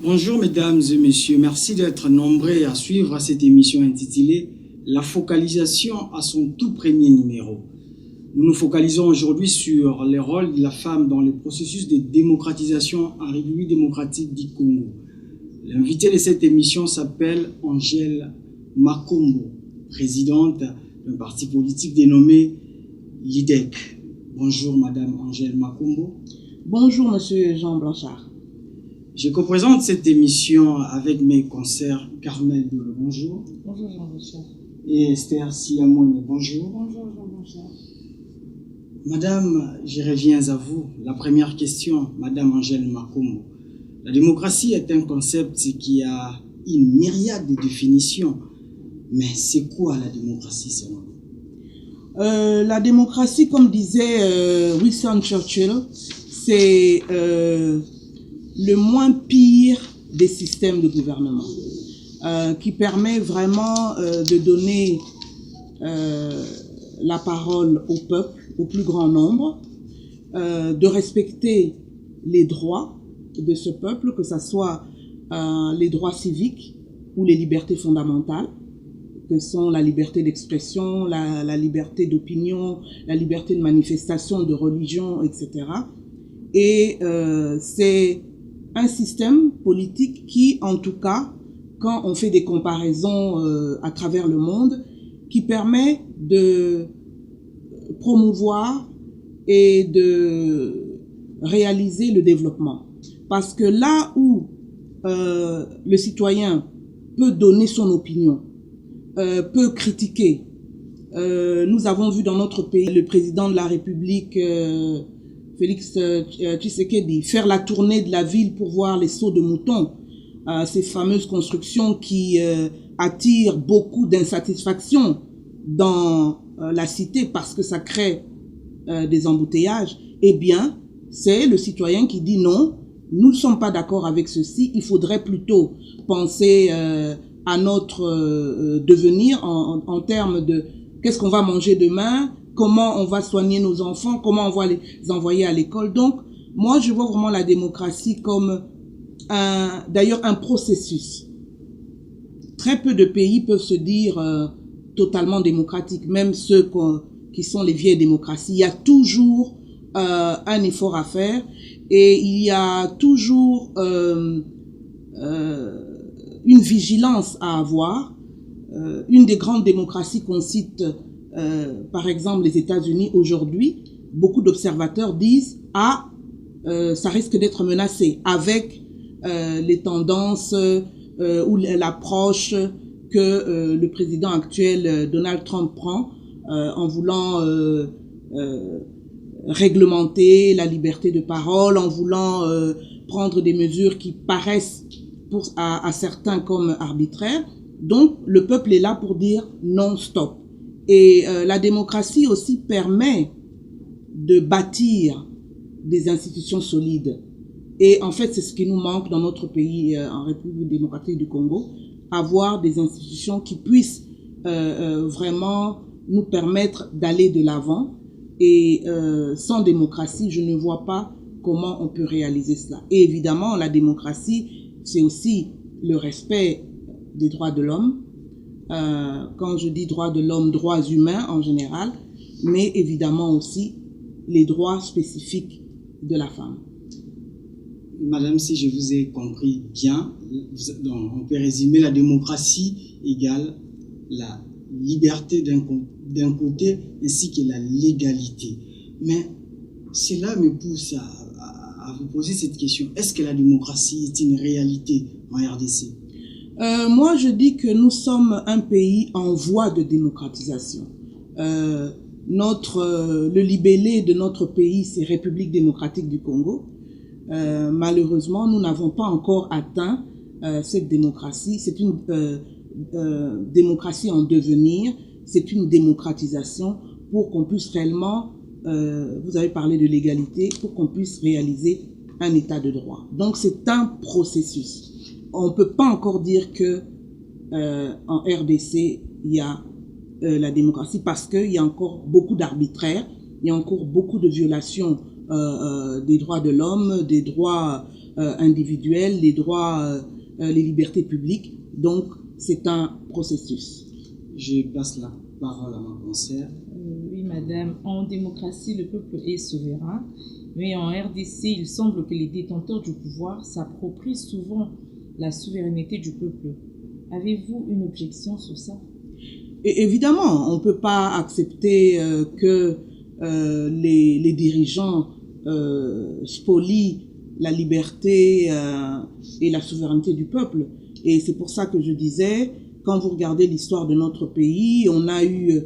Bonjour mesdames et messieurs, merci d'être nombreux à suivre cette émission intitulée La focalisation à son tout premier numéro. Nous nous focalisons aujourd'hui sur les rôles de la femme dans le processus de démocratisation en République démocratique du Congo. L'invité de cette émission s'appelle Angèle Makombo, présidente d'un parti politique dénommé l'IDEC. Bonjour madame Angèle Makombo. Bonjour monsieur Jean Blanchard. Je co-présente cette émission avec mes consoeurs Carmel Dolo, bonjour. Bonjour Jean Blanchard. Et Esther Siamoune, bonjour. Bonjour Jean Blanchard. Madame, je reviens à vous. La première question, madame Angèle Makombo. La démocratie est un concept qui a une myriade de définitions. Mais c'est quoi la démocratie selon vous? La démocratie, comme disait Winston Churchill, c'est le moins pire des systèmes de gouvernement, qui permet vraiment de donner la parole au peuple, au plus grand nombre, de respecter les droits de ce peuple, que ce soit les droits civiques ou les libertés fondamentales, que sont la liberté d'expression, la liberté d'opinion, la liberté de manifestation, de religion, etc. Et c'est un système politique qui, en tout cas, quand on fait des comparaisons à travers le monde, qui permet de promouvoir et de réaliser le développement. Parce que là où le citoyen peut donner son opinion, peut critiquer, nous avons vu dans notre pays le président de la République, Félix Tshisekedi, faire la tournée de la ville pour voir les sauts de moutons, ces fameuses constructions qui attirent beaucoup d'insatisfaction dans la cité parce que ça crée des embouteillages. Eh bien, c'est le citoyen qui dit non, nous ne sommes pas d'accord avec ceci, il faudrait plutôt penser à notre devenir en termes de qu'est-ce qu'on va manger demain, comment on va soigner nos enfants, comment on va les envoyer à l'école. Donc, moi, je vois vraiment la démocratie comme d'ailleurs un processus. Très peu de pays peuvent se dire totalement démocratiques, même ceux qui sont les vieilles démocraties. Il y a toujours un effort à faire et il y a toujours une vigilance à avoir. Une des grandes démocraties qu'on cite, par exemple les États-Unis aujourd'hui, beaucoup d'observateurs disent « Ah, ça risque d'être menacé » avec les tendances ou l'approche que le président actuel Donald Trump prend en voulant réglementer la liberté de parole, en voulant prendre des mesures qui paraissent à certains comme arbitraires. Donc, le peuple est là pour dire non, stop. Et la démocratie aussi permet de bâtir des institutions solides. Et en fait, c'est ce qui nous manque dans notre pays, en République démocratique du Congo, avoir des institutions qui puissent vraiment nous permettre d'aller de l'avant. Et sans démocratie, je ne vois pas comment on peut réaliser cela. Et évidemment, la démocratie, c'est aussi le respect des droits de l'homme. Quand je dis droits de l'homme, droits humains en général, mais évidemment aussi les droits spécifiques de la femme. Madame, si je vous ai compris bien, on peut résumer la démocratie égale la liberté d'un côté ainsi que la légalité. Mais cela me pousse à vous poser cette question. Est-ce que la démocratie est une réalité en RDC? Moi, je dis que nous sommes un pays en voie de démocratisation. Le libellé de notre pays, c'est République démocratique du Congo. Malheureusement, nous n'avons pas encore atteint cette démocratie. C'est une démocratie en devenir. C'est une démocratisation pour qu'on puisse réellement, vous avez parlé de l'égalité, pour qu'on puisse réaliser un état de droit. Donc, c'est un processus. On ne peut pas encore dire que en RDC, il y a la démocratie parce qu'il y a encore beaucoup d'arbitraires, il y a encore beaucoup de violations des droits de l'homme, des droits individuels, les droits, les libertés publiques. Donc, c'est un processus. Je passe la parole à ma conseillère. Oui, madame. En démocratie, le peuple est souverain. Mais en RDC, il semble que les détenteurs du pouvoir s'approprient souvent la souveraineté du peuple. Avez-vous une objection sur ça? Et évidemment, on ne peut pas accepter que les dirigeants spolient la liberté et la souveraineté du peuple. Et c'est pour ça que je disais, quand vous regardez l'histoire de notre pays, on a eu,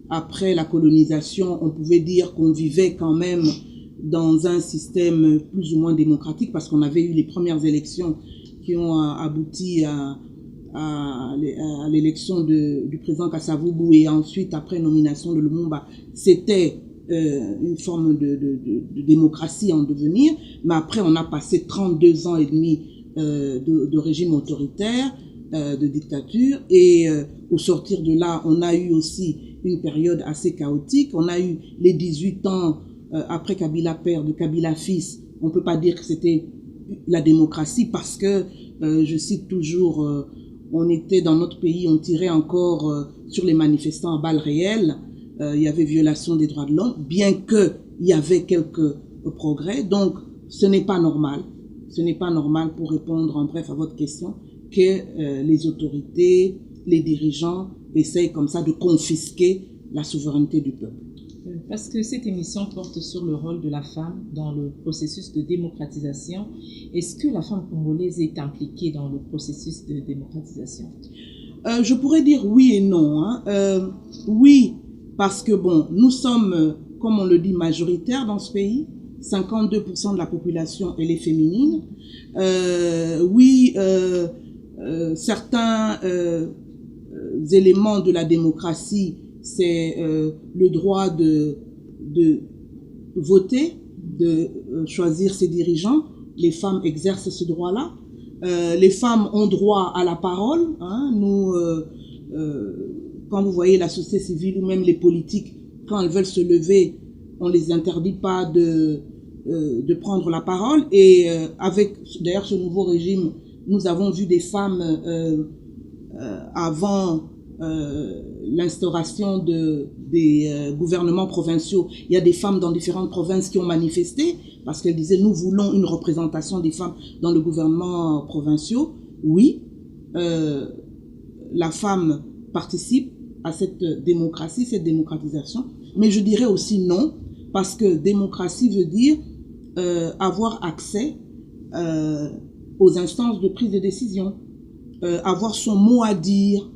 après la colonisation, on pouvait dire qu'on vivait quand même dans un système plus ou moins démocratique parce qu'on avait eu les premières élections qui ont abouti à l'élection du président Kasavubu et ensuite, après nomination de Lumumba, c'était une forme de démocratie en devenir. Mais après, on a passé 32 ans et demi de régime autoritaire, de dictature, et au sortir de là, on a eu aussi une période assez chaotique. On a eu les 18 ans après Kabila père, de Kabila fils. On ne peut pas dire que c'était la démocratie parce que, je cite toujours, on était dans notre pays, on tirait encore sur les manifestants à balles réelles. Il y avait violation des droits de l'homme, bien qu'il y avait quelques progrès. Donc, ce n'est pas normal. Ce n'est pas normal, pour répondre en bref à votre question, que les autorités, les dirigeants essayent comme ça de confisquer la souveraineté du peuple. Parce que cette émission porte sur le rôle de la femme dans le processus de démocratisation. Est-ce que la femme congolaise est impliquée dans le processus de démocratisation? Je pourrais dire oui et non. Oui, parce que bon, nous sommes, comme on le dit, majoritaires dans ce pays. 52% de la population, elle est féminine. Oui, certains éléments de la démocratie, c'est le droit de voter, de choisir ses dirigeants. Les femmes exercent ce droit-là. Les femmes ont droit à la parole. Nous, quand vous voyez la société civile ou même les politiques, quand elles veulent se lever, on ne les interdit pas de prendre la parole. Et avec d'ailleurs ce nouveau régime, nous avons vu des femmes avant l'instauration des gouvernements provinciaux. Il y a des femmes dans différentes provinces qui ont manifesté parce qu'elles disaient nous voulons une représentation des femmes dans le gouvernement provinciaux. Oui, la femme participe à cette démocratie, cette démocratisation, mais je dirais aussi non, parce que démocratie veut dire avoir accès aux instances de prise de décision, avoir son mot à dire.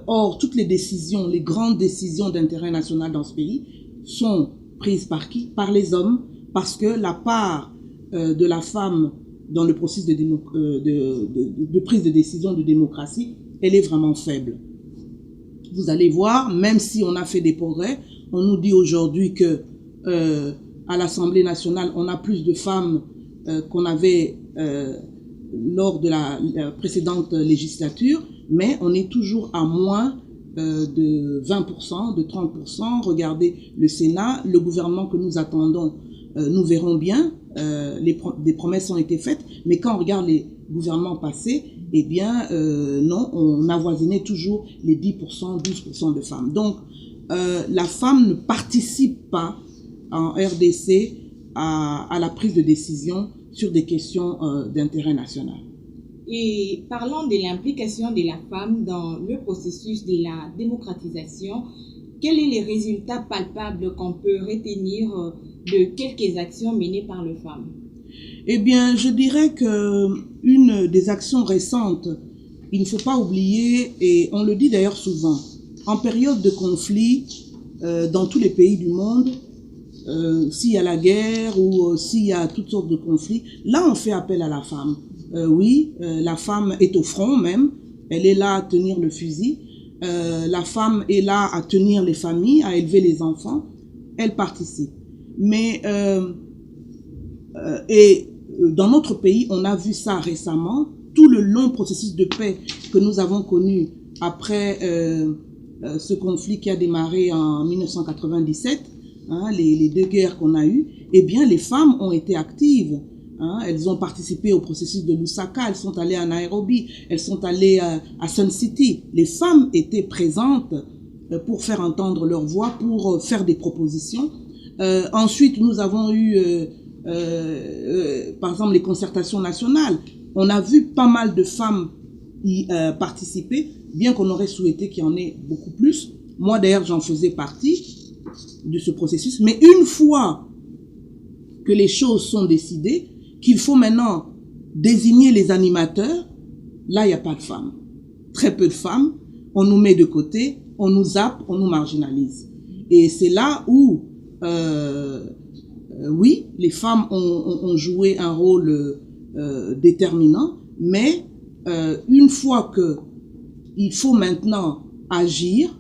Or, toutes les décisions, les grandes décisions d'intérêt national dans ce pays sont prises par qui? Par les hommes, parce que la part de la femme dans le processus de prise de décision de démocratie, elle est vraiment faible. Vous allez voir, même si on a fait des progrès, on nous dit aujourd'hui que à l'Assemblée nationale, on a plus de femmes qu'on avait lors de la précédente législature, mais on est toujours à moins de 20%, de 30%. Regardez le Sénat, le gouvernement que nous attendons, nous verrons bien, des promesses ont été faites, mais quand on regarde les gouvernements passés, eh bien non, on avoisinait toujours les 10%, 12% de femmes. Donc la femme ne participe pas en RDC à la prise de décision sur des questions d'intérêt national. Et parlons de l'implication de la femme dans le processus de la démocratisation. Quels sont les résultats palpables qu'on peut retenir de quelques actions menées par les femmes? Eh bien, je dirais que une des actions récentes, il ne faut pas oublier, et on le dit d'ailleurs souvent, en période de conflit, dans tous les pays du monde, s'il y a la guerre ou s'il y a toutes sortes de conflits, là on fait appel à la femme. Oui, la femme est au front même, elle est là à tenir le fusil, la femme est là à tenir les familles, à élever les enfants, elle participe. Mais, et dans notre pays, on a vu ça récemment, tout le long processus de paix que nous avons connu après ce conflit qui a démarré en 1997, hein, les 2 guerres qu'on a eues, eh bien les femmes ont été actives. Hein, elles ont participé au processus de Lusaka, elles sont allées à Nairobi, elles sont allées à Sun City. Les femmes étaient présentes pour faire entendre leur voix, pour faire des propositions. Ensuite, nous avons eu, par exemple, les concertations nationales. On a vu pas mal de femmes y participer, bien qu'on aurait souhaité qu'il y en ait beaucoup plus. Moi, d'ailleurs, j'en faisais partie de ce processus. Mais une fois que les choses sont décidées, qu'il faut maintenant désigner les animateurs, là, il n'y a pas de femmes. Très peu de femmes. On nous met de côté, on nous zappe, on nous marginalise. Et c'est là où, oui, les femmes ont joué un rôle déterminant, mais une fois qu'il faut maintenant agir,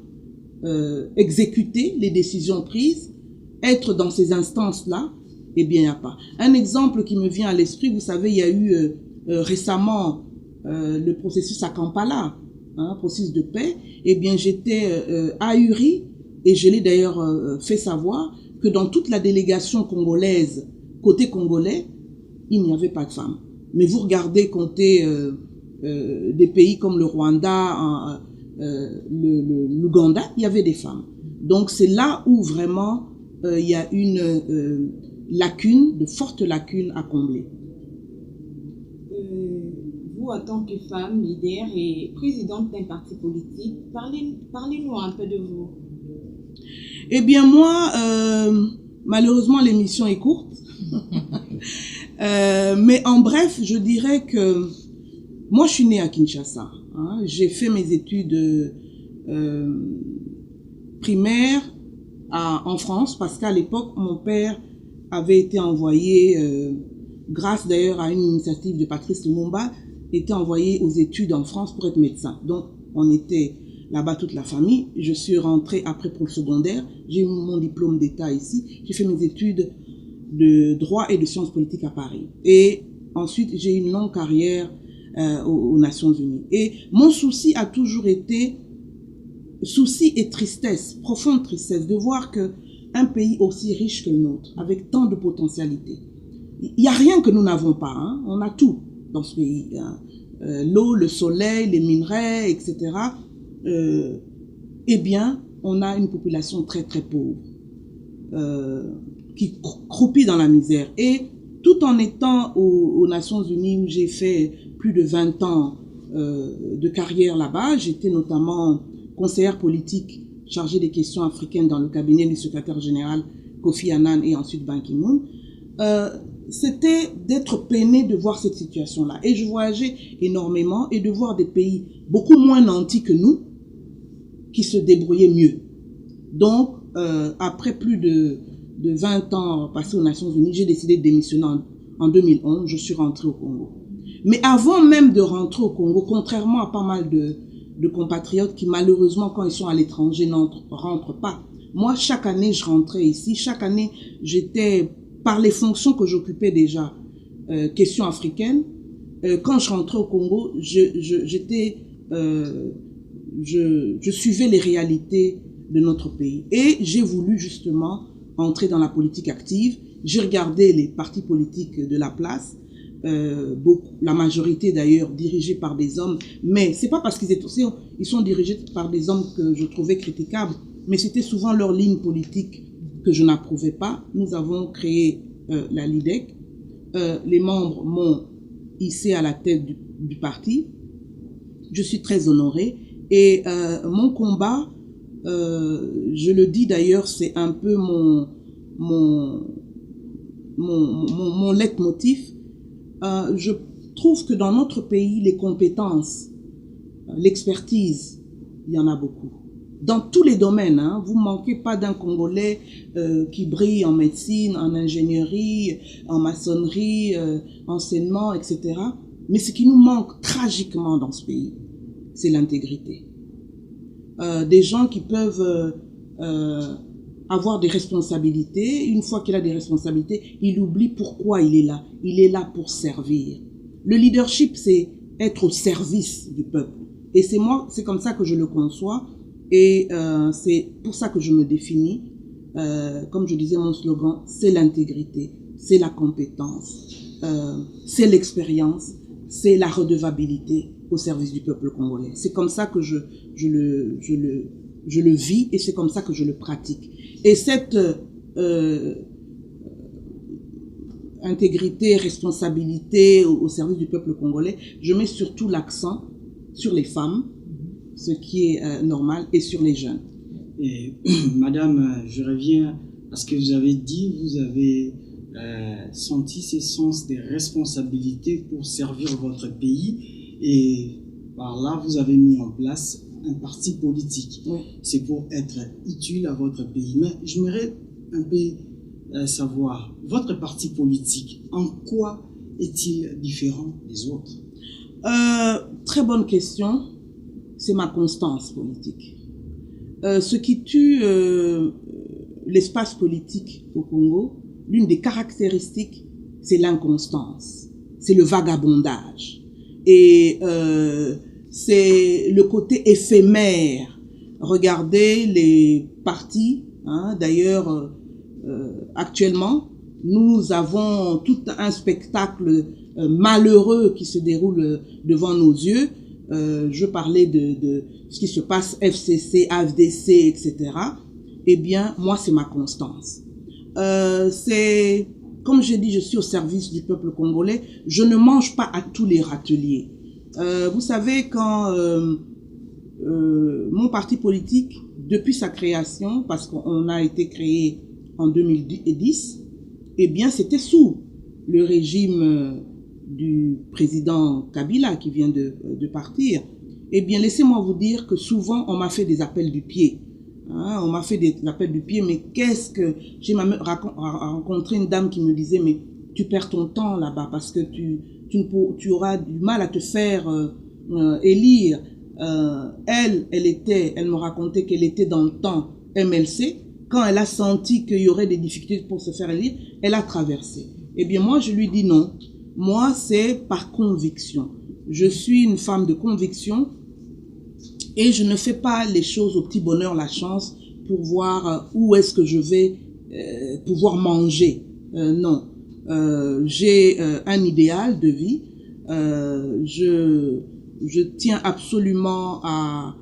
exécuter les décisions prises, être dans ces instances-là, eh bien, il n'y a pas. Un exemple qui me vient à l'esprit, vous savez, il y a eu récemment le processus à Kampala, hein, processus de paix. Eh bien, j'étais ahurie, et je l'ai d'ailleurs fait savoir, que dans toute la délégation congolaise, côté congolais, il n'y avait pas de femmes. Mais vous regardez côté des pays comme le Rwanda, l'Ouganda, il y avait des femmes. Donc, c'est là où vraiment il y a une lacune, de fortes lacunes à combler. Vous, en tant que femme, leader et présidente d'un parti politique, parlez-nous un peu de vous. Eh bien moi, malheureusement l'émission est courte, mais en bref, je dirais que moi je suis née à Kinshasa. Hein, j'ai fait mes études primaires en France, parce qu'à l'époque, mon père avait été envoyé, grâce d'ailleurs à une initiative de Patrice Lumumba, était envoyé aux études en France pour être médecin. Donc, on était là-bas toute la famille. Je suis rentrée après pour le secondaire. J'ai eu mon diplôme d'État ici. J'ai fait mes études de droit et de sciences politiques à Paris. Et ensuite, j'ai eu une longue carrière aux Nations Unies. Et mon souci a toujours été, souci et tristesse, profonde tristesse, de voir que un pays aussi riche que le nôtre, avec tant de potentialités. Il n'y a rien que nous n'avons pas, hein. On a tout dans ce pays, hein. L'eau, le soleil, les minerais, etc. Eh bien, on a une population très très pauvre, qui croupit dans la misère. Et tout en étant aux Nations Unies, où j'ai fait plus de 20 ans de carrière là-bas, j'étais notamment conseillère politique chargée des questions africaines dans le cabinet du secrétaire général Kofi Annan et ensuite Ban Ki-moon, c'était d'être peinée de voir cette situation-là. Et je voyageais énormément et de voir des pays beaucoup moins nantis que nous qui se débrouillaient mieux. Donc, après plus de 20 ans passés aux Nations Unies, j'ai décidé de démissionner en 2011. Je suis rentrée au Congo. Mais avant même de rentrer au Congo, contrairement à pas mal de compatriotes qui malheureusement quand ils sont à l'étranger rentrent pas. Moi, chaque année, je rentrais ici. Chaque année, j'étais, par les fonctions que j'occupais déjà, questions africaines, quand je rentrais au Congo, je suivais les réalités de notre pays. Et j'ai voulu justement entrer dans la politique active. J'ai regardé les partis politiques de la place, la majorité d'ailleurs dirigée par des hommes, mais c'est pas parce ils sont dirigés par des hommes que je trouvais critiquables, mais c'était souvent leur ligne politique que je n'approuvais pas. Nous avons créé la LIDEC, les membres m'ont hissé à la tête du parti, je suis très honorée, et mon combat, je le dis d'ailleurs, c'est un peu mon leitmotiv. Je trouve que dans notre pays, les compétences, l'expertise, il y en a beaucoup. Dans tous les domaines, hein, vous ne manquez pas d'un Congolais qui brille en médecine, en ingénierie, en maçonnerie, enseignement, etc. Mais ce qui nous manque tragiquement dans ce pays, c'est l'intégrité. Des gens qui peuvent avoir des responsabilités. Une fois qu'il a des responsabilités, il oublie pourquoi il est là. Il est là pour servir. Le leadership, c'est être au service du peuple. Et c'est comme ça que je le conçois. Et c'est pour ça que je me définis comme je disais mon slogan, c'est l'intégrité, c'est la compétence, c'est l'expérience, c'est la redevabilité au service du peuple congolais. C'est comme ça que je le vis et c'est comme ça que je le pratique. Et cette intégrité, responsabilité au service du peuple congolais, je mets surtout l'accent sur les femmes, ce qui est normal, et sur les jeunes. Et madame, je reviens à ce que vous avez dit, vous avez senti ce sens des responsabilités pour servir votre pays et par là vous avez mis en place un parti politique. Oui. C'est pour être utile à votre pays. Mais j'aimerais un peu savoir, votre parti politique, en quoi est-il différent des autres? Très bonne question. C'est ma constance politique. Ce qui tue l'espace politique au Congo, l'une des caractéristiques, c'est l'inconstance, c'est le vagabondage. Et c'est le côté éphémère. Regardez les partis, hein, d'ailleurs, actuellement, nous avons tout un spectacle malheureux qui se déroule devant nos yeux. Je parlais de ce qui se passe, FCC, AFDC, etc. Eh bien, moi, c'est ma constance. C'est, comme j'ai dit, je suis au service du peuple congolais. Je ne mange pas à tous les râteliers. Vous savez, quand mon parti politique, depuis sa création, parce qu'on a été créé en 2010, eh bien, c'était sous le régime du président Kabila qui vient de partir. Eh bien, laissez-moi vous dire que souvent, on m'a fait des appels du pied. Hein, on m'a fait des appels du pied, mais qu'est-ce que... J'ai même rencontré une dame qui me disait, mais tu perds ton temps là-bas parce que tu auras du mal à te faire élire. Elle me racontait qu'elle était dans le temps MLC. Quand elle a senti qu'il y aurait des difficultés pour se faire élire, elle a traversé. Eh bien, moi, je lui dis non. Moi, c'est par conviction. Je suis une femme de conviction et je ne fais pas les choses au petit bonheur, la chance, pour voir où est-ce que je vais pouvoir manger. Non. J'ai un idéal de vie. Je tiens absolument à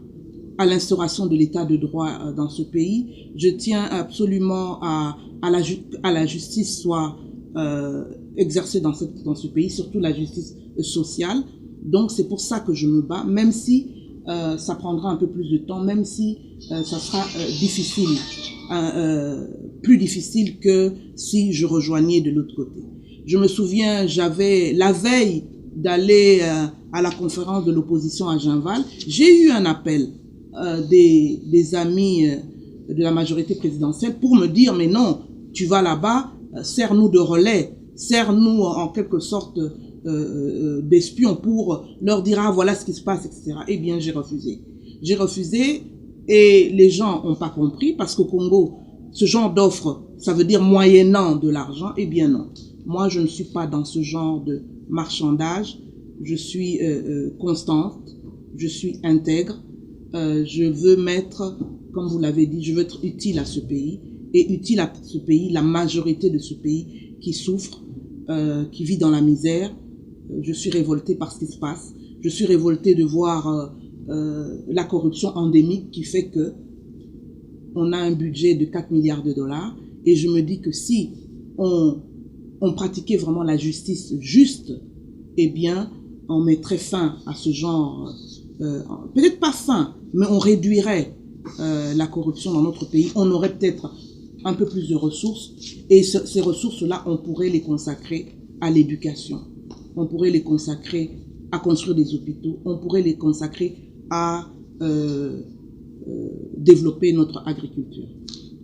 l'instauration de l'état de droit dans ce pays. Je tiens absolument à la justice soit exercée dans ce pays, surtout la justice sociale. Donc c'est pour ça que je me bats, même si ça prendra un peu plus de temps, même si ça sera difficile, plus difficile que si je rejoignais de l'autre côté. Je me souviens, j'avais la veille d'aller à la conférence de l'opposition à Genval, j'ai eu un appel des amis de la majorité présidentielle pour me dire, mais non, tu vas là-bas, sers-nous de relais, sers-nous en quelque sorte d'espions pour leur dire, ah voilà ce qui se passe, etc. Eh bien, j'ai refusé. J'ai refusé et les gens n'ont pas compris parce qu'au Congo, ce genre d'offre, ça veut dire moyennant de l'argent. Eh bien non, moi je ne suis pas dans ce genre de marchandage, je suis constante, je suis intègre, je veux mettre, comme vous l'avez dit, je veux être utile à ce pays et utile à ce pays, la majorité de ce pays qui souffre, qui vit dans la misère. Je suis révoltée par ce qui se passe, je suis révoltée de voir la corruption endémique qui fait que on a un budget de 4 milliards de dollars et je me dis que si on pratiquait vraiment la justice juste, eh bien, on mettrait fin à ce genre, peut-être pas fin, mais on réduirait la corruption dans notre pays. On aurait peut-être un peu plus de ressources et ces ressources-là, on pourrait les consacrer à l'éducation. On pourrait les consacrer à construire des hôpitaux. On pourrait les consacrer à développer notre agriculture.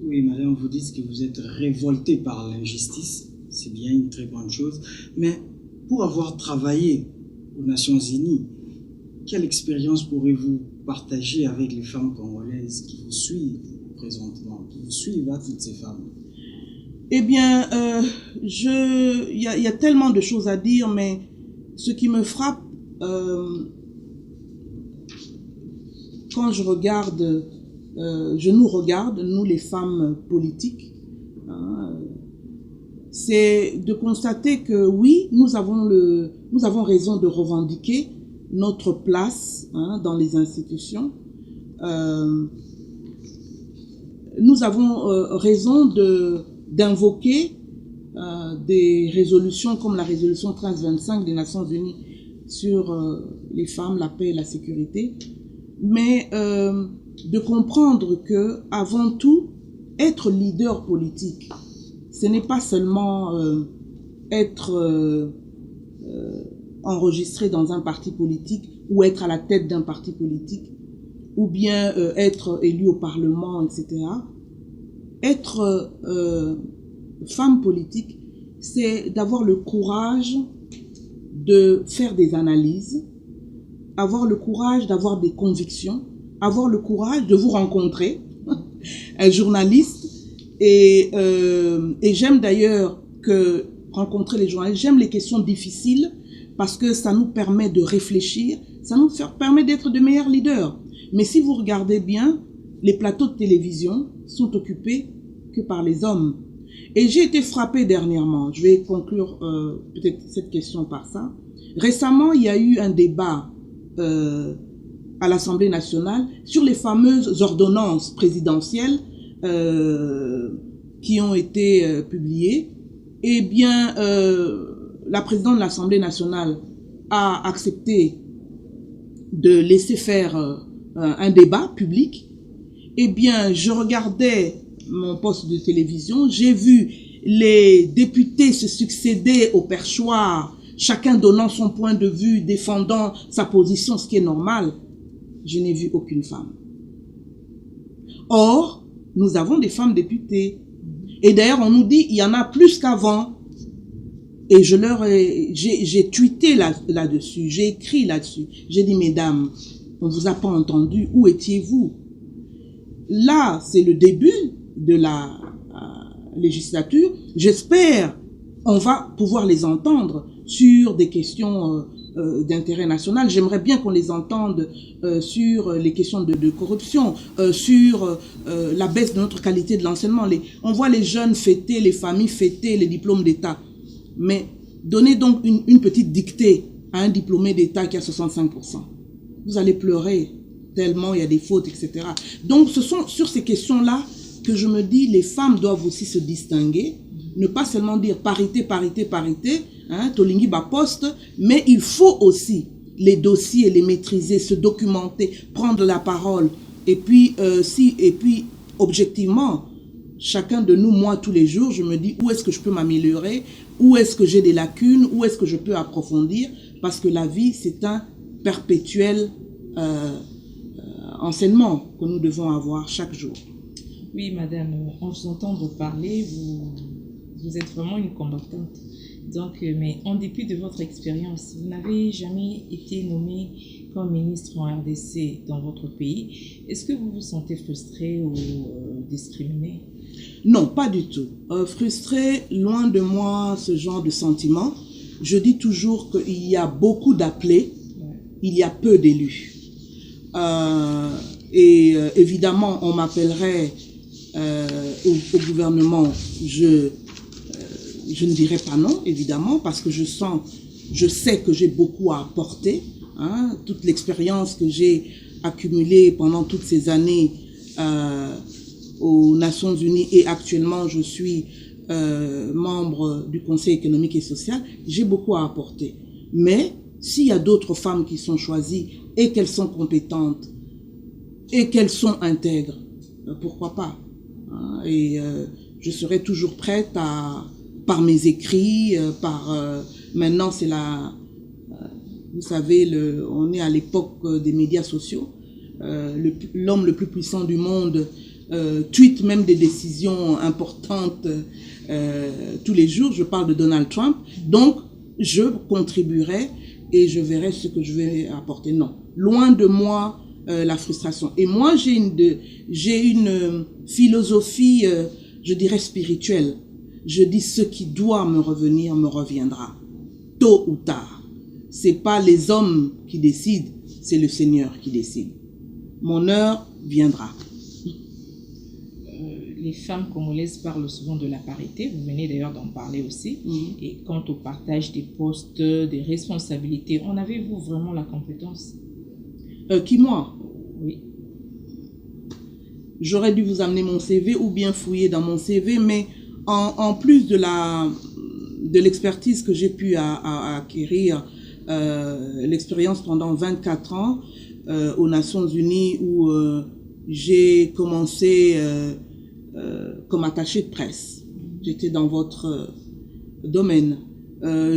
Oui, madame, vous dites que vous êtes révoltée par l'injustice. C'est bien une très bonne chose. Mais pour avoir travaillé aux Nations Unies, quelle expérience pourrez-vous partager avec les femmes congolaises qui vous suivent présentement, qui vous suivent à toutes ces femmes? Eh bien, il y a tellement de choses à dire, mais ce qui me frappe, quand je regarde je nous regarde, nous les femmes politiques, hein, c'est de constater que oui, nous avons raison de revendiquer notre place, hein, dans les institutions. Nous avons raison d'invoquer des résolutions comme la résolution 1325 des Nations Unies sur les femmes, la paix et la sécurité, mais de comprendre que, avant tout, être leader politique, ce n'est pas seulement être enregistré dans un parti politique ou être à la tête d'un parti politique ou bien être élu au Parlement, etc. Être femme politique, c'est d'avoir le courage de faire des analyses, avoir le courage d'avoir des convictions, avoir le courage de vous rencontrer, un journaliste, et j'aime d'ailleurs que rencontrer les journalistes, j'aime les questions difficiles parce que ça nous permet de réfléchir, ça nous permet d'être de meilleurs leaders. Mais si vous regardez bien, les plateaux de télévision sont occupés que par les hommes. Et j'ai été frappée dernièrement, je vais conclure peut-être cette question par ça. Récemment, il y a eu un débat à l'Assemblée nationale sur les fameuses ordonnances présidentielles qui ont été publiées. Eh bien, la présidente de l'Assemblée nationale a accepté de laisser faire un débat public. Eh bien, je regardais mon poste de télévision, j'ai vu les députés se succéder au perchoir, chacun donnant son point de vue, défendant sa position, ce qui est normal. Je n'ai vu aucune femme. Or, nous avons des femmes députées. Et d'ailleurs, on nous dit, il y en a plus qu'avant. Et j'ai tweeté là-dessus, j'ai écrit là-dessus. J'ai dit, mesdames, on ne vous a pas entendu, où étiez-vous? Là, c'est le début de la législature. J'espère on va pouvoir les entendre sur des questions d'intérêt national. J'aimerais bien qu'on les entende sur les questions de corruption, sur la baisse de notre qualité de l'enseignement. On voit les jeunes fêter, les familles fêter les diplômes d'État. Mais donnez donc une petite dictée à un diplômé d'État qui a 65%. Vous allez pleurer tellement il y a des fautes, etc. Donc ce sont sur ces questions-là que je me dis les femmes doivent aussi se distinguer. Ne pas seulement dire parité, parité, parité, hein, Tolingi ba poste, mais il faut aussi les dossiers, les maîtriser, se documenter, prendre la parole. Et puis, objectivement, chacun de nous, moi, tous les jours, je me dis où est-ce que je peux m'améliorer, où est-ce que j'ai des lacunes, où est-ce que je peux approfondir, parce que la vie, c'est un perpétuel enseignement que nous devons avoir chaque jour. Oui, madame, en vous entendre parler, vous êtes vraiment une combattante. Donc, mais en dépit de votre expérience, vous n'avez jamais été nommée comme ministre en RDC dans votre pays. Est-ce que vous vous sentez frustrée ou discriminée? Non, pas du tout. Frustrée, loin de moi ce genre de sentiment. Je dis toujours qu'il y a beaucoup d'appelés, il y a peu d'élus. Évidemment, on m'appellerait au gouvernement, je ne dirais pas non, évidemment, parce que je sais que j'ai beaucoup à apporter. Hein, toute l'expérience que j'ai accumulée pendant toutes ces années aux Nations Unies et actuellement je suis membre du Conseil économique et social, j'ai beaucoup à apporter. Mais s'il y a d'autres femmes qui sont choisies et qu'elles sont compétentes et qu'elles sont intègres, pourquoi pas, hein, je serai toujours prête par mes écrits, maintenant c'est vous savez, on est à l'époque des médias sociaux, l'homme le plus puissant du monde tweet même des décisions importantes tous les jours. Je parle de Donald Trump, donc je contribuerai et je verrai ce que je vais apporter. Non, loin de moi la frustration. Et moi j'ai une philosophie, je dirais spirituelle. Je dis ce qui doit me revenir me reviendra, tôt ou tard. C'est pas les hommes qui décident, c'est le Seigneur qui décide. Mon heure viendra. les femmes congolaises parlent souvent de la parité. Vous venez d'ailleurs d'en parler aussi. Et quant au partage des postes, des responsabilités, en avez-vous vraiment la compétence? Qui, moi? Oui. J'aurais dû vous amener mon CV ou bien fouiller dans mon CV, mais en plus de l'expertise que j'ai pu acquérir, l'expérience pendant 24 ans aux Nations Unies où j'ai commencé comme attaché de presse. J'étais dans votre domaine.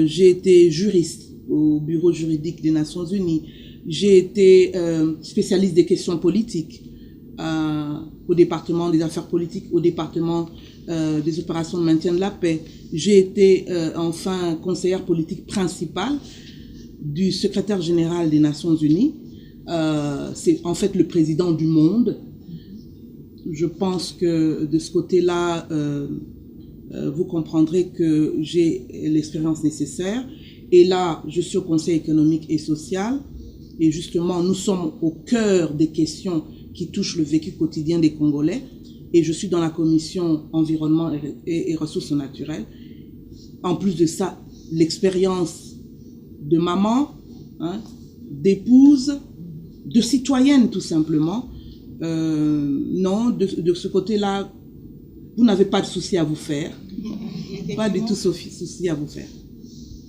J'ai été juriste au bureau juridique des Nations Unies. J'ai été spécialiste des questions politiques au département des affaires politiques, au département des opérations de maintien de la paix. J'ai été enfin conseillère politique principale du secrétaire général des Nations Unies. C'est en fait le président du monde. Je pense que de ce côté-là, vous comprendrez que j'ai l'expérience nécessaire. Et là, je suis au Conseil économique et social. Et justement, nous sommes au cœur des questions qui touchent le vécu quotidien des Congolais. Et je suis dans la commission environnement et ressources naturelles. En plus de ça, l'expérience de maman, d'épouse, de citoyenne tout simplement. Non, de ce côté-là, vous n'avez pas de souci à vous faire. Pas du tout souci à vous faire.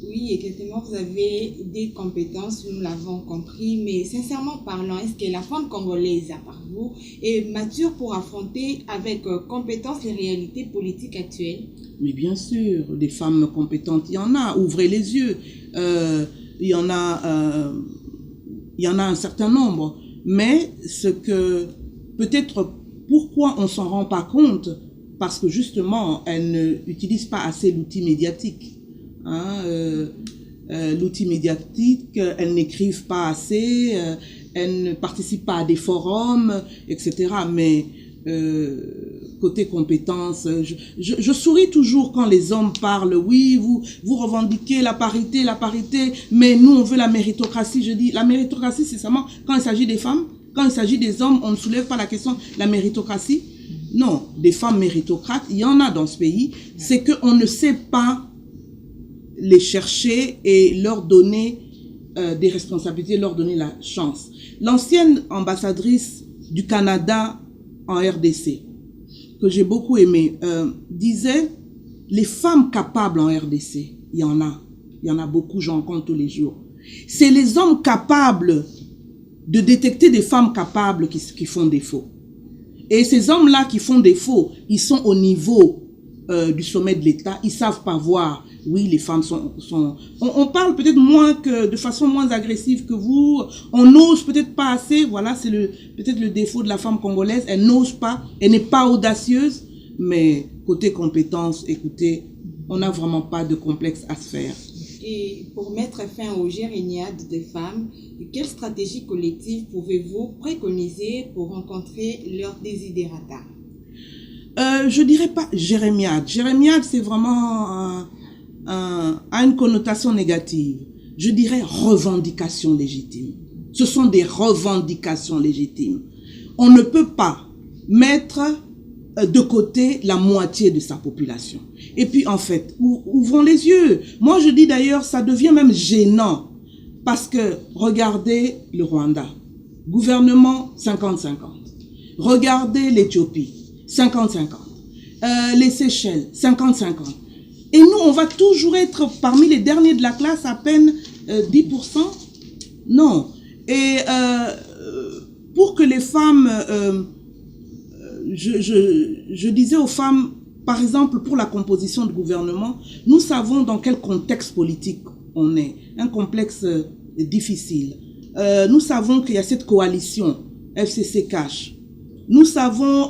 Oui, effectivement, vous avez des compétences, nous l'avons compris, mais sincèrement parlant, est-ce que la femme congolaise, à part vous, est mature pour affronter avec compétence les réalités politiques actuelles? Mais bien sûr, des femmes compétentes, il y en a, ouvrez les yeux, il y en a un certain nombre, mais ce que, peut-être, pourquoi on ne s'en rend pas compte, parce que justement, elles n'utilisent pas assez l'outil médiatique. L'outil médiatique, elles n'écrivent pas assez, elles ne participent pas à des forums, etc. Mais côté compétences, je souris toujours quand les hommes parlent. Oui, vous revendiquez la parité, mais nous on veut la méritocratie. Je dis la méritocratie, c'est seulement quand il s'agit des femmes, quand il s'agit des hommes, on ne soulève pas la question de la méritocratie. Non, des femmes méritocrates, il y en a dans ce pays. C'est qu'on ne sait pas les chercher et leur donner des responsabilités, leur donner la chance. L'ancienne ambassadrice du Canada en RDC, que j'ai beaucoup aimé, disait les femmes capables en RDC, il y en a beaucoup, j'en rencontre tous les jours. C'est les hommes capables de détecter des femmes capables qui font défaut. Et ces hommes-là qui font défaut, ils sont au niveau du sommet de l'État, ils savent pas voir. Oui, les femmes on parle peut-être de façon moins agressive que vous, on n'ose peut-être pas assez, voilà, c'est peut-être le défaut de la femme congolaise, elle n'ose pas, elle n'est pas audacieuse, mais côté compétences, écoutez, on n'a vraiment pas de complexe à se faire. Et pour mettre fin aux jérémiades des femmes, quelle stratégie collective pouvez-vous préconiser pour rencontrer leurs desiderata? Je dirais pas jérémiade. Jérémiade, c'est vraiment a une connotation négative. Je dirais revendication légitime. Ce sont des revendications légitimes. On ne peut pas mettre de côté la moitié de sa population. Et puis en fait, ouvrons les yeux. Moi je dis d'ailleurs, ça devient même gênant. Parce que regardez le Rwanda. Gouvernement 50-50. Regardez l'Éthiopie. 50-50. Les Seychelles, 50-50. Et nous, on va toujours être parmi les derniers de la classe, à peine 10%. Non. Et pour que les femmes... je disais aux femmes, par exemple, pour la composition du gouvernement, nous savons dans quel contexte politique on est. Un complexe difficile. Nous savons qu'il y a cette coalition, FCC-CACH. Nous savons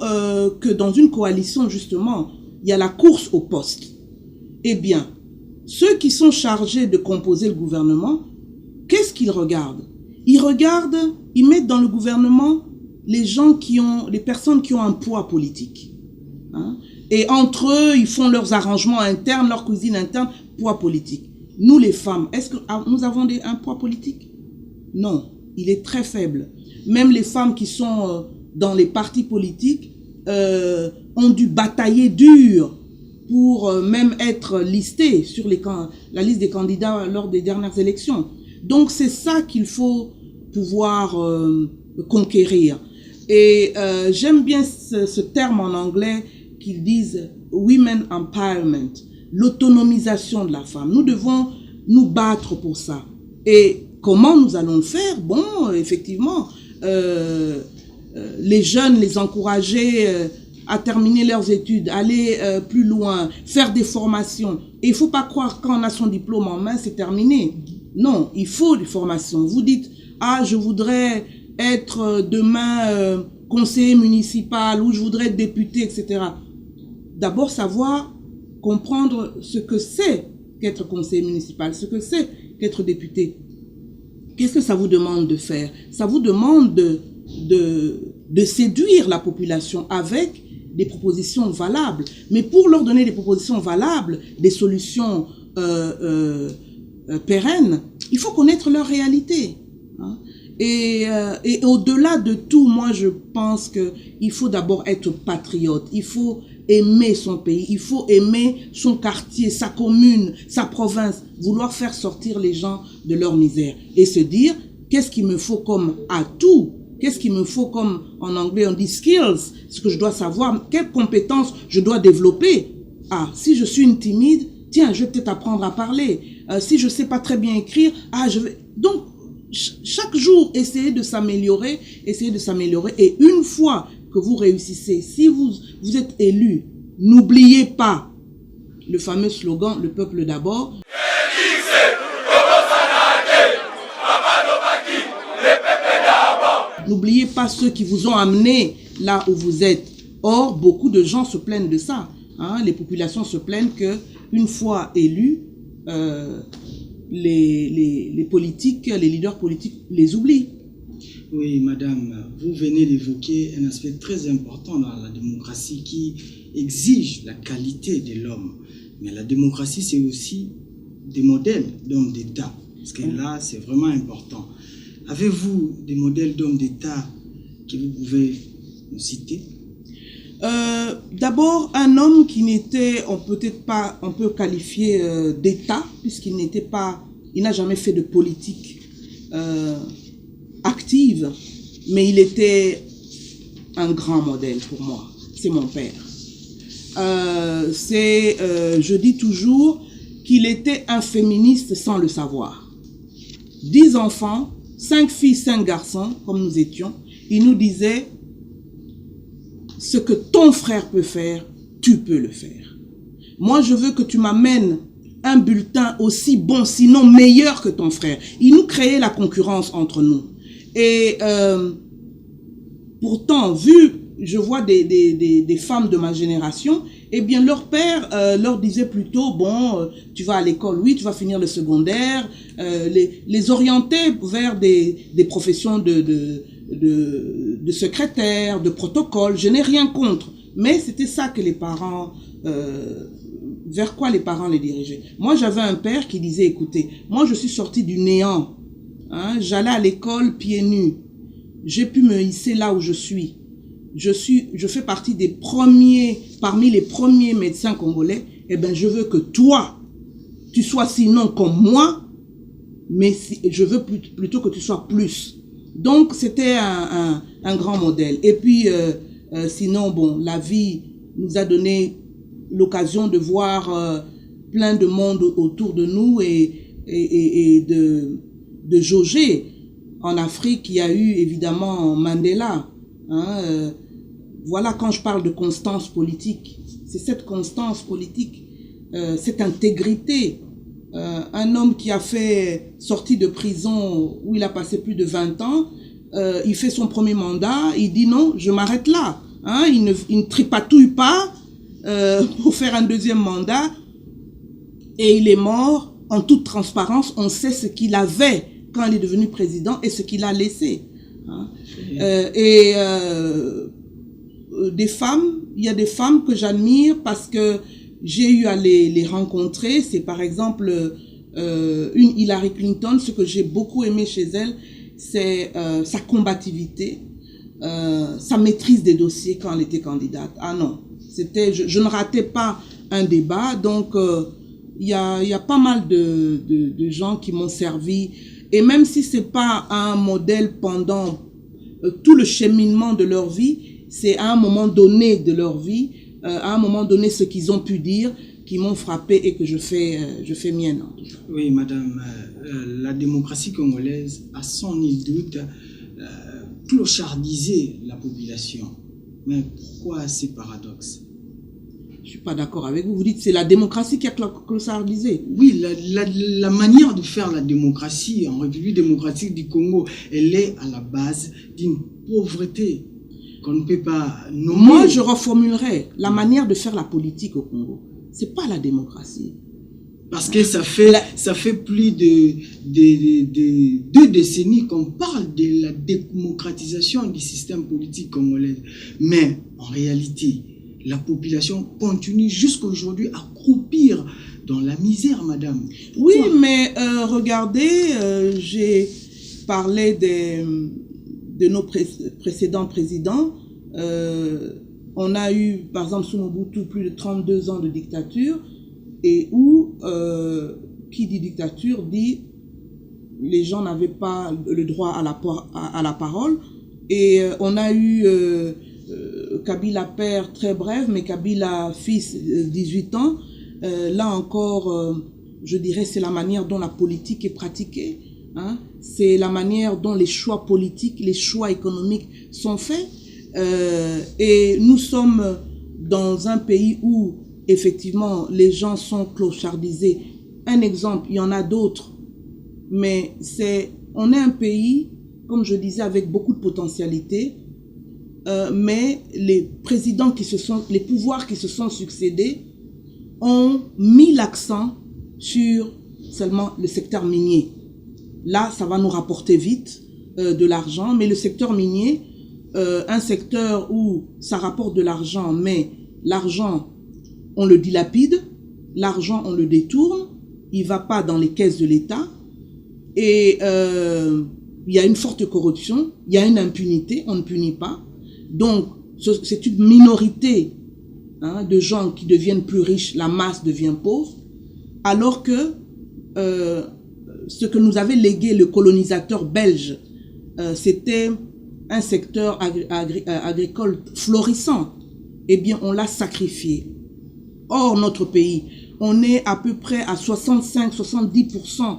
que dans une coalition, justement, il y a la course au poste. Eh bien, ceux qui sont chargés de composer le gouvernement, qu'est-ce qu'ils regardent? Ils mettent dans le gouvernement les personnes qui ont un poids politique. Et entre eux, ils font leurs arrangements internes, leur cuisine interne, poids politique. Nous, les femmes, est-ce que nous avons un poids politique? Non, il est très faible. Même les femmes qui sont dans les partis politiques, ont dû batailler dur pour même être listés sur la liste des candidats lors des dernières élections. Donc c'est ça qu'il faut pouvoir conquérir. Et j'aime bien ce terme en anglais qu'ils disent « women empowerment », l'autonomisation de la femme. Nous devons nous battre pour ça. Et comment nous allons le faire? Bon, effectivement, les jeunes, les encourager à terminer leurs études, aller plus loin, faire des formations. Et il ne faut pas croire quand on a son diplôme en main, c'est terminé. Non, il faut des formations. Vous dites, ah, je voudrais être demain conseiller municipal ou je voudrais être député, etc. D'abord, savoir comprendre ce que c'est qu'être conseiller municipal, ce que c'est qu'être député. Qu'est-ce que ça vous demande de faire? Ça vous demande de séduire la population avec des propositions valables. Mais pour leur donner des propositions valables, des solutions pérennes, il faut connaître leur réalité. Hein. Et au-delà de tout, moi je pense qu'il faut d'abord être patriote, il faut aimer son pays, il faut aimer son quartier, sa commune, sa province, vouloir faire sortir les gens de leur misère et se dire qu'est-ce qu'il me faut comme atout, qu'est-ce qu'il me faut comme, en anglais on dit skills, ce que je dois savoir, quelles compétences je dois développer. Ah, si je suis une timide, tiens, je vais peut-être apprendre à parler. Si je sais pas très bien écrire, ah, je vais... Donc, chaque jour, essayez de s'améliorer. Et une fois que vous réussissez, si vous êtes élu, n'oubliez pas le fameux slogan, le peuple d'abord. N'oubliez pas ceux qui vous ont amené là où vous êtes. Or, beaucoup de gens se plaignent de ça. Hein? Les populations se plaignent qu'une fois élus, les politiques, les leaders politiques les oublient. Oui, madame, vous venez d'évoquer un aspect très important dans la démocratie qui exige la qualité de l'homme. Mais la démocratie, c'est aussi des modèles d'hommes d'État. Parce que là, c'est vraiment important. Avez-vous des modèles d'hommes d'État que vous pouvez nous citer? D'abord, un homme qui n'était, on peut qualifier d'État, puisqu'il n'a jamais fait de politique active, mais il était un grand modèle pour moi. C'est mon père. Je dis toujours qu'il était un féministe sans le savoir. 10 enfants, 5 filles, 5 garçons, comme nous étions, il nous disait: ce que ton frère peut faire, tu peux le faire. Moi, je veux que tu m'amènes un bulletin aussi bon, sinon meilleur que ton frère. Il nous créait la concurrence entre nous. Et pourtant, je vois des femmes de ma génération, eh bien, leur père leur disait plutôt, bon, tu vas à l'école, oui, tu vas finir le secondaire, les orienter vers des professions de secrétaire, de protocole. Je n'ai rien contre, mais c'était ça que les parents, vers quoi les parents les dirigeaient. Moi, j'avais un père qui disait, écoutez, moi je suis sorti du néant, hein, j'allais à l'école pieds nus, j'ai pu me hisser là où je suis. Je fais partie parmi les premiers médecins congolais. Eh ben, je veux que toi, tu sois sinon comme moi, mais je veux plutôt que tu sois plus. Donc, c'était un grand modèle. Et puis, sinon, bon, la vie nous a donné l'occasion de voir plein de monde autour de nous et de jauger. En Afrique, il y a eu évidemment Mandela. Hein, voilà, quand je parle de constance politique, c'est cette constance politique, cette intégrité. Un homme qui a sorti de prison où il a passé plus de 20 ans, il fait son premier mandat, il dit non, je m'arrête là. Hein, il ne tripatouille pas pour faire un deuxième mandat et il est mort en toute transparence. On sait ce qu'il avait quand il est devenu président et ce qu'il a laissé. Hein. Des femmes, il y a des femmes que j'admire parce que j'ai eu à les rencontrer. C'est par exemple une Hillary Clinton. Ce que j'ai beaucoup aimé chez elle, c'est sa combativité, sa maîtrise des dossiers quand elle était candidate. Ah non, Je ne ratais pas un débat, donc il y a pas mal de gens qui m'ont servi. Et même si c'est pas un modèle pendant tout le cheminement de leur vie, c'est à un moment donné de leur vie, à un moment donné ce qu'ils ont pu dire, qui m'ont frappé et que je fais mienne. Oui, madame, la démocratie congolaise a sans nul doute clochardisé la population. Mais pourquoi ces paradoxes? Je suis pas d'accord avec vous. Vous dites que c'est la démocratie qui a clochardisé. Oui, la manière de faire la démocratie en République démocratique du Congo, elle est à la base d'une pauvreté qu'on ne peut pas nommer. Moi, je reformulerais la manière de faire la politique au Congo. C'est pas la démocratie. Parce que ça fait plus de 2 décennies qu'on parle de la démocratisation du système politique congolais. Mais en réalité, la population continue jusqu'à aujourd'hui à croupir dans la misère, madame. Oui, mais regardez, j'ai parlé de nos précédents présidents. On a eu, par exemple, sous Mobutu, plus de 32 ans de dictature, et où, qui dit dictature, dit les gens n'avaient pas le droit à la parole. Et on a eu Kabila père très bref, mais Kabila fils 18 ans. Là encore, je dirais, c'est la manière dont la politique est pratiquée. Hein? C'est la manière dont les choix politiques, les choix économiques sont faits. Et nous sommes dans un pays où, effectivement, les gens sont clochardisés. Un exemple, il y en a d'autres. Mais on est un pays, comme je disais, avec beaucoup de potentialités. Mais les présidents les pouvoirs qui se sont succédés ont mis l'accent sur seulement le secteur minier. Là, ça va nous rapporter vite de l'argent, mais le secteur minier, un secteur où ça rapporte de l'argent, mais l'argent, on le dilapide, l'argent, on le détourne, il ne va pas dans les caisses de l'État, et il y a une forte corruption, il y a une impunité, on ne punit pas. Donc, c'est une minorité de gens qui deviennent plus riches, la masse devient pauvre, alors que ce que nous avait légué le colonisateur belge, c'était un secteur agricole florissant. Eh bien, on l'a sacrifié. Or, notre pays, on est à peu près à 65-70%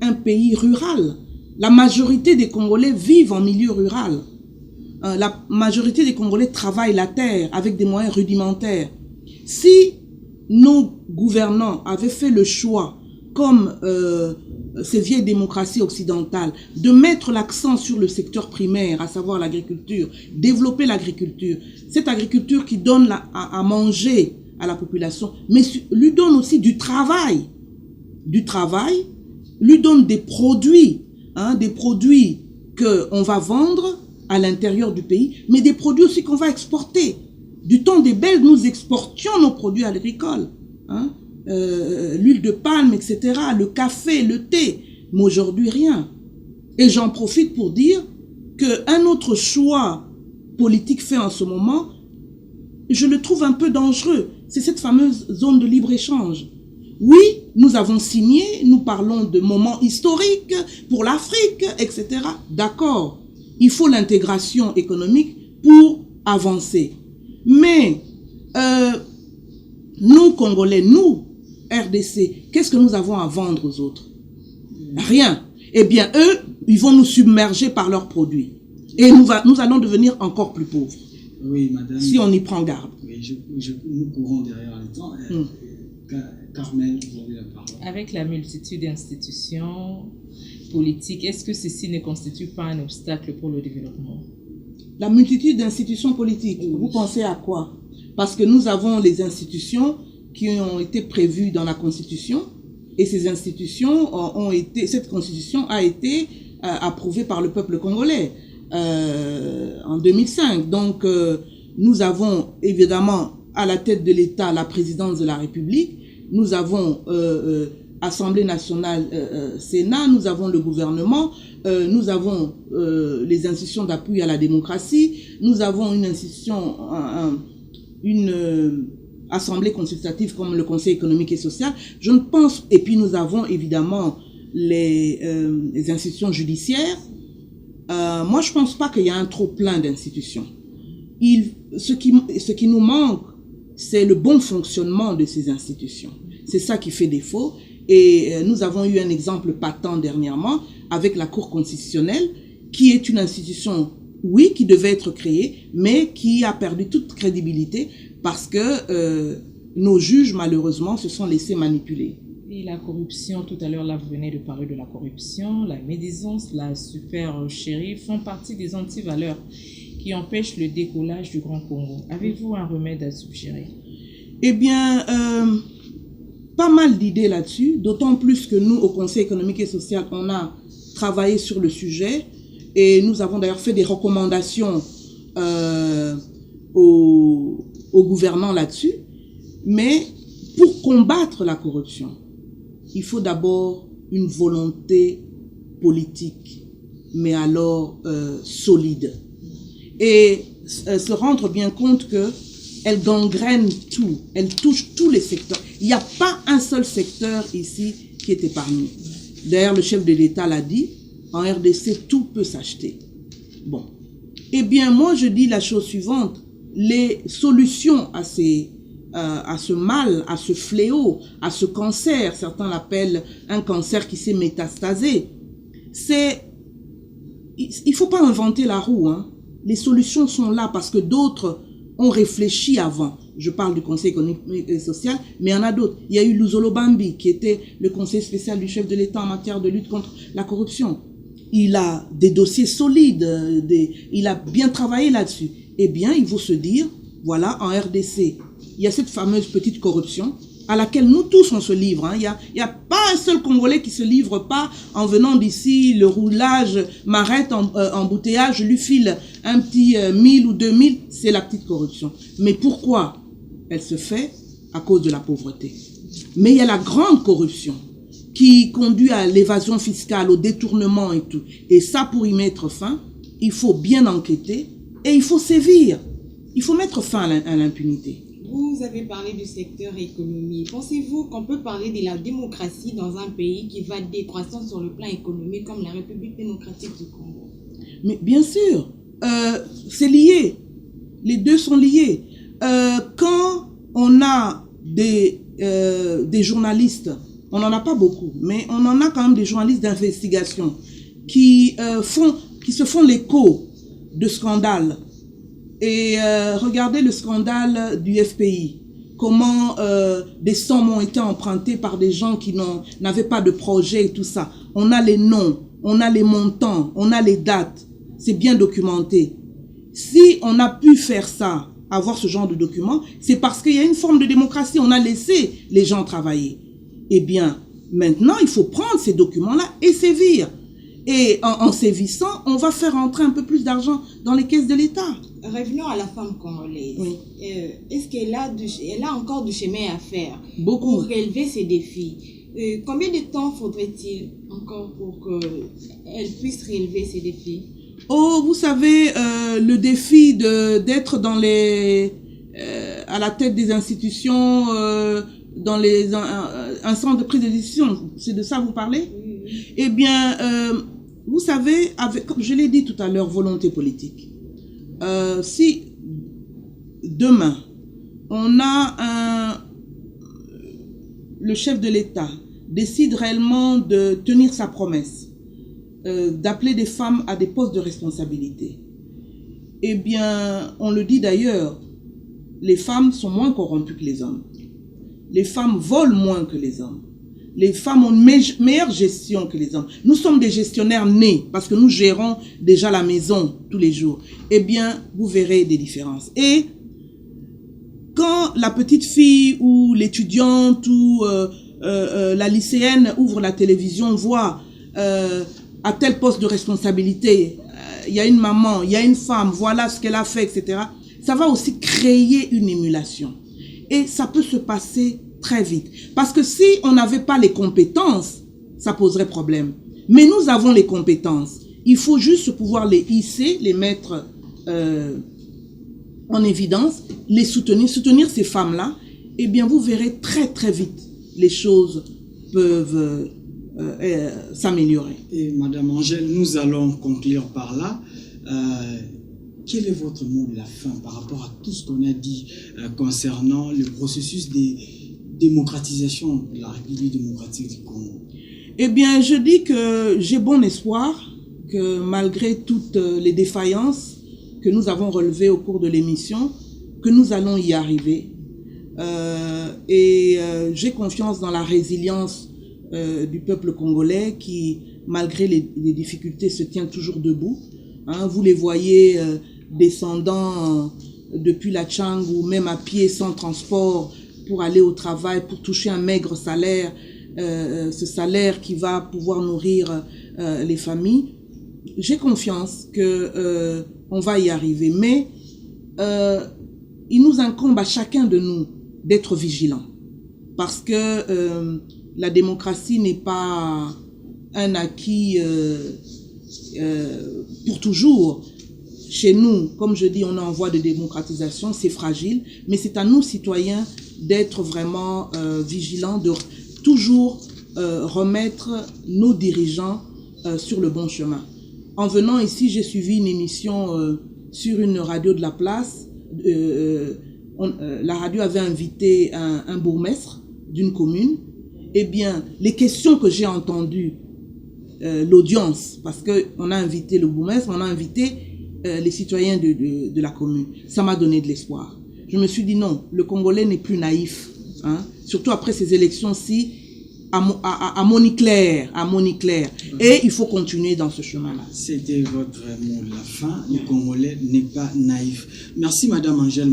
un pays rural. La majorité des Congolais vivent en milieu rural. La majorité des Congolais travaillent la terre avec des moyens rudimentaires. Si nos gouvernants avaient fait le choix, comme ces vieilles démocraties occidentales, de mettre l'accent sur le secteur primaire, à savoir l'agriculture, développer l'agriculture, cette agriculture qui donne à manger à la population, mais lui donne aussi du travail, lui donne des produits qu'on va vendre à l'intérieur du pays, mais des produits aussi qu'on va exporter. Du temps des Belges, nous exportions nos produits agricoles, l'huile de palme, etc., le café, le thé, mais aujourd'hui rien. Et j'en profite pour dire qu'un autre choix politique fait en ce moment, je le trouve un peu dangereux, c'est cette fameuse zone de libre-échange. Oui, nous avons signé, nous parlons de moments historiques pour l'Afrique, etc. D'accord, il faut l'intégration économique pour avancer. Mais nous, Congolais, nous, RDC, qu'est-ce que nous avons à vendre aux autres? Rien. Eh bien, eux, ils vont nous submerger par leurs produits. Et nous allons devenir encore plus pauvres. Oui, madame. Si on y prend garde. Oui, nous courons derrière le temps. Carmel, vous avez la parole. Avec la multitude d'institutions politiques, est-ce que ceci ne constitue pas un obstacle pour le développement? La multitude d'institutions politiques, vous pensez à quoi? Parce que nous avons les institutions qui ont été prévues dans la Constitution, et ces institutions cette Constitution a été approuvée par le peuple congolais en 2005. Donc, nous avons évidemment à la tête de l'État la présidence de la République, nous avons Assemblée nationale, Sénat, nous avons le gouvernement, nous avons les institutions d'appui à la démocratie, nous avons une institution, une assemblée consultative comme le Conseil économique et social, je ne pense, et puis nous avons évidemment les institutions judiciaires, moi je ne pense pas qu'il y a un trop plein d'institutions. Ce qui nous manque, c'est le bon fonctionnement de ces institutions. C'est ça qui fait défaut. Et nous avons eu un exemple patent dernièrement avec la Cour constitutionnelle, qui est une institution, oui, qui devait être créée, mais qui a perdu toute crédibilité parce que nos juges, malheureusement, se sont laissés manipuler. Et la corruption, tout à l'heure, là, vous venez de parler de la corruption, la médisance, la supercherie font partie des antivaleurs qui empêchent le décollage du Grand Congo. Avez-vous un remède à suggérer? Eh bien, pas mal d'idées là-dessus, d'autant plus que nous, au Conseil économique et social, on a travaillé sur le sujet et nous avons d'ailleurs fait des recommandations aux gouvernants là-dessus. Mais pour combattre la corruption, il faut d'abord une volonté politique, mais alors solide. Et se rendre bien compte qu'elle gangrène tout, elle touche tous les secteurs. Il n'y a pas un seul secteur ici qui est épargné. D'ailleurs, le chef de l'État l'a dit, en RDC, tout peut s'acheter. Bon. Eh bien, moi, je dis la chose suivante. Les solutions à ce mal, à ce fléau, à ce cancer, certains l'appellent un cancer qui s'est métastasé, il ne faut pas inventer la roue, hein. Les solutions sont là parce que d'autres ont réfléchi avant. Je parle du Conseil économique et social, mais il y en a d'autres. Il y a eu Luzolo Bambi, qui était le conseil spécial du chef de l'État en matière de lutte contre la corruption. Il a des dossiers solides, il a bien travaillé là-dessus. Eh bien, il faut se dire, voilà, en RDC, il y a cette fameuse petite corruption à laquelle nous tous on se livre. Hein. Il y a pas un seul Congolais qui se livre pas en venant d'ici, le roulage m'arrête, embouteillage, je lui file un petit 1000 ou 2000, c'est la petite corruption. Mais pourquoi elle se fait? À cause de la pauvreté. Mais il y a la grande corruption qui conduit à l'évasion fiscale, au détournement et tout. Et ça, pour y mettre fin, il faut bien enquêter et il faut sévir. Il faut mettre fin à l'impunité. Vous avez parlé du secteur économie. Pensez-vous qu'on peut parler de la démocratie dans un pays qui va décroissant sur le plan économique comme la République démocratique du Congo? Mais bien sûr, c'est lié. Les deux sont liés. Quand on a des journalistes, on n'en a pas beaucoup, mais on en a quand même des journalistes d'investigation qui se font l'écho de scandales. Et regardez le scandale du FPI. Comment des sommes ont été empruntées par des gens qui n'avaient pas de projet et tout ça. On a les noms, on a les montants, on a les dates. C'est bien documenté. Si on a pu faire ça, avoir ce genre de documents, c'est parce qu'il y a une forme de démocratie. On a laissé les gens travailler. Eh bien, maintenant, il faut prendre ces documents-là et sévir. Et en sévissant, on va faire entrer un peu plus d'argent dans les caisses de l'État. Revenons à la femme congolaise. Oui. Est-ce qu'elle a encore du chemin à faire? Beaucoup. Pour relever ces défis? Combien de temps faudrait-il encore pour qu'elle puisse relever ces défis? Oh, vous savez, le défi d'être à la tête des institutions, dans un centre de prise de décision, c'est de ça que vous parlez? Oui. Eh bien, vous savez, comme je l'ai dit tout à l'heure, volonté politique. Si demain, le chef de l'État décide réellement de tenir sa promesse, d'appeler des femmes à des postes de responsabilité, eh bien, on le dit d'ailleurs, les femmes sont moins corrompues que les hommes. Les femmes volent moins que les hommes. Les femmes ont une meilleure gestion que les hommes. Nous sommes des gestionnaires nés parce que nous gérons déjà la maison tous les jours. Eh bien, vous verrez des différences. Et quand la petite fille ou l'étudiante ou la lycéenne ouvre la télévision, voit à tel poste de responsabilité, il y a une maman, il y a une femme, voilà ce qu'elle a fait, etc. Ça va aussi créer une émulation. Et ça peut se passer très vite. Parce que si on n'avait pas les compétences, ça poserait problème. Mais nous avons les compétences. Il faut juste pouvoir les hisser, les mettre en évidence, les soutenir ces femmes-là, eh bien vous verrez très très vite les choses peuvent s'améliorer. Et Madame Angèle, nous allons conclure par là. Quel est votre mot de la fin par rapport à tout ce qu'on a dit concernant le processus de démocratisation de la République démocratique du Congo? Eh bien, je dis que j'ai bon espoir que malgré toutes les défaillances que nous avons relevées au cours de l'émission, que nous allons y arriver. J'ai confiance dans la résilience du peuple congolais qui, malgré les difficultés, se tient toujours debout. Hein, vous les voyez descendant depuis la Tchang ou même à pied sans transport pour aller au travail, pour toucher un maigre salaire, ce salaire qui va pouvoir nourrir les familles. J'ai confiance que on va y arriver, mais il nous incombe à chacun de nous d'être vigilants, parce que la démocratie n'est pas un acquis pour toujours. Chez nous, comme je dis, on est en voie de démocratisation, c'est fragile, mais c'est à nous, citoyens, d'être vraiment vigilants, de toujours remettre nos dirigeants sur le bon chemin. En venant ici, j'ai suivi une émission sur une radio de la place. La radio avait invité un bourgmestre d'une commune. Eh bien, les questions que j'ai entendues, l'audience, parce qu'on a invité le bourgmestre, on a invité les citoyens de la commune. Ça m'a donné de l'espoir. Je me suis dit non, le Congolais n'est plus naïf. Hein, surtout après ces élections-ci, à Moniclair. Et il faut continuer dans ce chemin-là. C'était votre mot de la fin. Le Congolais n'est pas naïf. Merci Madame Angèle.